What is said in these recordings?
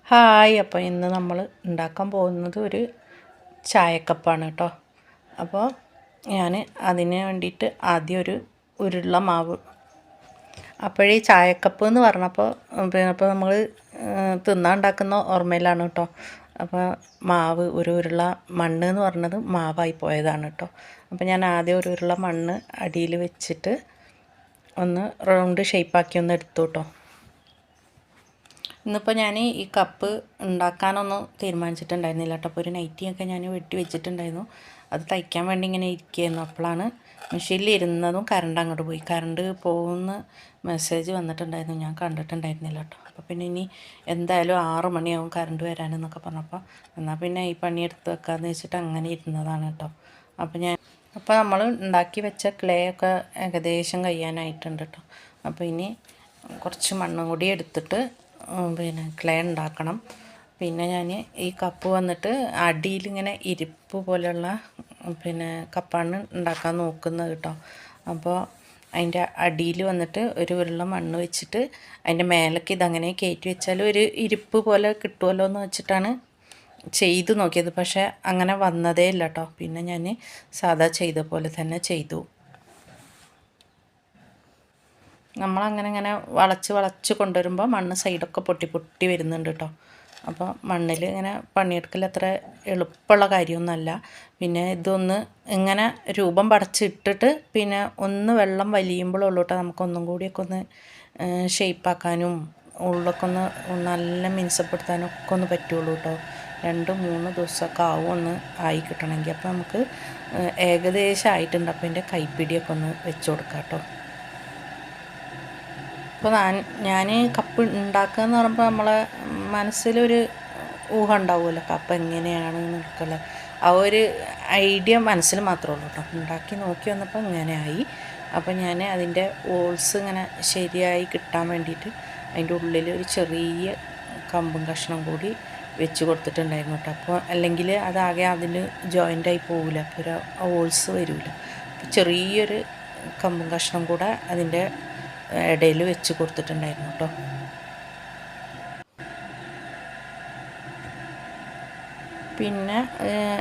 Hi. അപ്പോൾ ഇന്ന് നമ്മൾ ഉണ്ടാക്കാൻ പോകുന്നത് ഒരു ചായക്കപ്പാണ് കേട്ടോ. അപ്പോൾ ഞാൻ അതിന് വേണ്ടിയിട്ട് ആദ്യം ഒരു ഉരുള മാവ്. അപ്പോഴേ ചായക്കപ്പ് എന്ന് പറഞ്ഞപ്പോൾ അപ്പോൾ നമ്മൾ തിന്നാൻ ഉണ്ടാക്കുന്ന ഓർമ്മയിലാണ് കേട്ടോ. അപ്പോൾ മാവ് ഒരു ഉരുള മണ്ണ് എന്ന് പറഞ്ഞത് മാവായി പോയതാണ് കേട്ടോ. അപ്പോൾ ഞാൻ ആദ്യം ഒരു ഉരുള മണ്ണ് അടിയിൽ വെച്ചിട്ട് ഒന്ന് റൗണ്ട് ഷേപ്പാക്കി ഒന്ന് എടുത്തു കേട്ടോ. ഇന്നിപ്പോൾ ഞാൻ ഈ കപ്പ് ഉണ്ടാക്കാനൊന്നും തീരുമാനിച്ചിട്ടുണ്ടായിരുന്നില്ല കേട്ടോ. അപ്പോൾ ഒരു നൈറ്റിയൊക്കെ ഞാൻ വെട്ടി വെച്ചിട്ടുണ്ടായിരുന്നു. അത് തയ്ക്കാൻ വേണ്ടി ഇങ്ങനെ ഇരിക്കുകയായിരുന്നു. അപ്പോഴാണ് മെഷീനിൽ ഇരുന്നതും കറണ്ട് അങ്ങോട്ട് പോയി. കറണ്ട് പോകുന്ന മെസ്സേജ് വന്നിട്ടുണ്ടായിരുന്നു, ഞാൻ കണ്ടിട്ടുണ്ടായിരുന്നില്ല കേട്ടോ. അപ്പോൾ പിന്നെ ഇനി എന്തായാലും 6 മണിയാവും കറണ്ട് വരാനെന്നൊക്കെ പറഞ്ഞപ്പോൾ എന്നാൽ പിന്നെ ഈ പണി എടുത്ത് വെക്കാമെന്ന് വെച്ചിട്ട് അങ്ങനെ ഇരുന്നതാണ് കേട്ടോ. അപ്പോൾ നമ്മൾ ഉണ്ടാക്കി വെച്ച ക്ലേ ഒക്കെ ഏകദേശം കഴിയാനായിട്ടുണ്ട് കേട്ടോ. അപ്പോൾ ഇനി കുറച്ച് മണ്ണും കൂടി എടുത്തിട്ട് ക്ലേ ഉണ്ടാക്കണം. പിന്നെ ഞാൻ ഈ കപ്പ് വന്നിട്ട് അടിയിലിങ്ങനെ ഇരിപ്പ് പോലെയുള്ള കപ്പാണ് ഉണ്ടാക്കാൻ നോക്കുന്നത് കേട്ടോ. അപ്പോൾ അതിൻ്റെ അടിയിൽ വന്നിട്ട് ഒരു ഉരുള മണ്ണ് വെച്ചിട്ട് അതിൻ്റെ മേലേക്ക് ഇതങ്ങനെ കയറ്റി വെച്ചാൽ ഒരു ഇരിപ്പ് പോലെ കിട്ടുമല്ലോ എന്ന് വെച്ചിട്ടാണ് ചെയ്തു നോക്കിയത്. പക്ഷേ അങ്ങനെ വന്നതേ ഇല്ല കേട്ടോ. പിന്നെ ഞാൻ സാധാ ചെയ്ത പോലെ തന്നെ ചെയ്തു. നമ്മളങ്ങനെ ഇങ്ങനെ വളച്ച് കൊണ്ടുവരുമ്പോൾ മണ്ണ് സൈഡൊക്കെ പൊട്ടി വരുന്നുണ്ട് കേട്ടോ. അപ്പോൾ മണ്ണിൽ ഇങ്ങനെ പണിയെടുക്കൽ അത്ര എളുപ്പമുള്ള കാര്യമൊന്നുമല്ല. പിന്നെ ഇതൊന്ന് ഇങ്ങനെ രൂപം പടച്ചിട്ടിട്ട് പിന്നെ ഒന്ന് വെള്ളം വലിയുമ്പോഴുള്ളൂ കേട്ടോ നമുക്കൊന്നും കൂടിയൊക്കെ ഒന്ന് ഷേപ്പാക്കാനും ഉള്ളൊക്കെ ഒന്ന് നല്ല മിനുസപ്പെടുത്താനും ഒക്കെ ഒന്ന് പറ്റുള്ളൂ കേട്ടോ. 2-3 ദിവസമൊക്കെ ആവും ഒന്ന് ആയി കിട്ടണമെങ്കിൽ. അപ്പോൾ നമുക്ക് ഏകദേശം ആയിട്ടുണ്ട്. അപ്പോൾ എൻ്റെ കൈപ്പിടിയൊക്കെ ഒന്ന് വെച്ച് കൊടുക്കാം കേട്ടോ. അപ്പോൾ ഞാൻ കപ്പ് ഉണ്ടാക്കുക എന്ന് പറയുമ്പോൾ നമ്മളെ മനസ്സിലൊരു ഊഹം ഉണ്ടാവുമല്ലോ കപ്പ് എങ്ങനെയാണ് നിൽക്കല്. ആ ഒരു ഐഡിയ മനസ്സിൽ മാത്രമേ ഉള്ളൂ കേട്ടോ. ഉണ്ടാക്കി നോക്കി വന്നപ്പോൾ ഇങ്ങനെയായി. അപ്പോൾ ഞാൻ അതിൻ്റെ ഹോൾസ് ഇങ്ങനെ ശരിയായി കിട്ടാൻ വേണ്ടിയിട്ട് അതിൻ്റെ ഉള്ളിൽ ഒരു ചെറിയ കമ്പും കഷ്ണം കൂടി വെച്ച് കൊടുത്തിട്ടുണ്ടായിരുന്നു കേട്ടോ. അപ്പോൾ അല്ലെങ്കിൽ അതാകെ അതിൽ ജോയിൻ്റായി പോവില്ല. അപ്പോൾ ഒരു ഹോൾസ് വരില്ല. അപ്പോൾ ചെറിയൊരു കമ്പും കഷ്ണം കൂടെ അതിൻ്റെ ഇടയിൽ വെച്ച് കൊടുത്തിട്ടുണ്ടായിരുന്നു കേട്ടോ. പിന്നെ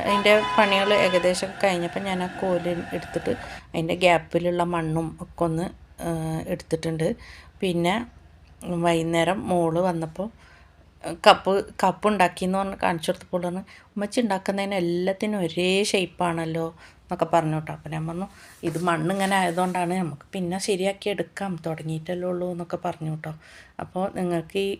അതിൻ്റെ പണികൾ ഏകദേശം കഴിഞ്ഞപ്പോൾ ഞാൻ ആ കോല് എടുത്തിട്ട് അതിൻ്റെ ഗ്യാപ്പിലുള്ള മണ്ണും ഒക്കെ ഒന്ന് എടുത്തിട്ടുണ്ട്. പിന്നെ വൈകുന്നേരം മോള് വന്നപ്പോൾ കപ്പ് ഉണ്ടാക്കിയെന്ന് പറഞ്ഞ് കാണിച്ചു കൊടുത്തപ്പോൾ പറഞ്ഞ് ഉമ്മച്ചി ഉണ്ടാക്കുന്നതിന് എല്ലാത്തിനും ഒരേ ഷേപ്പാണല്ലോ എന്നൊക്കെ പറഞ്ഞു കേട്ടോ. അപ്പോൾ ഞാൻ പറഞ്ഞു ഇത് മണ്ണിങ്ങനെ ആയതുകൊണ്ടാണ്, നമുക്ക് പിന്നെ ശരിയാക്കി എടുക്കാം, തുടങ്ങിയിട്ടല്ലേ ഉള്ളൂ എന്നൊക്കെ പറഞ്ഞു കേട്ടോ. അപ്പോൾ നിങ്ങൾക്ക് ഈ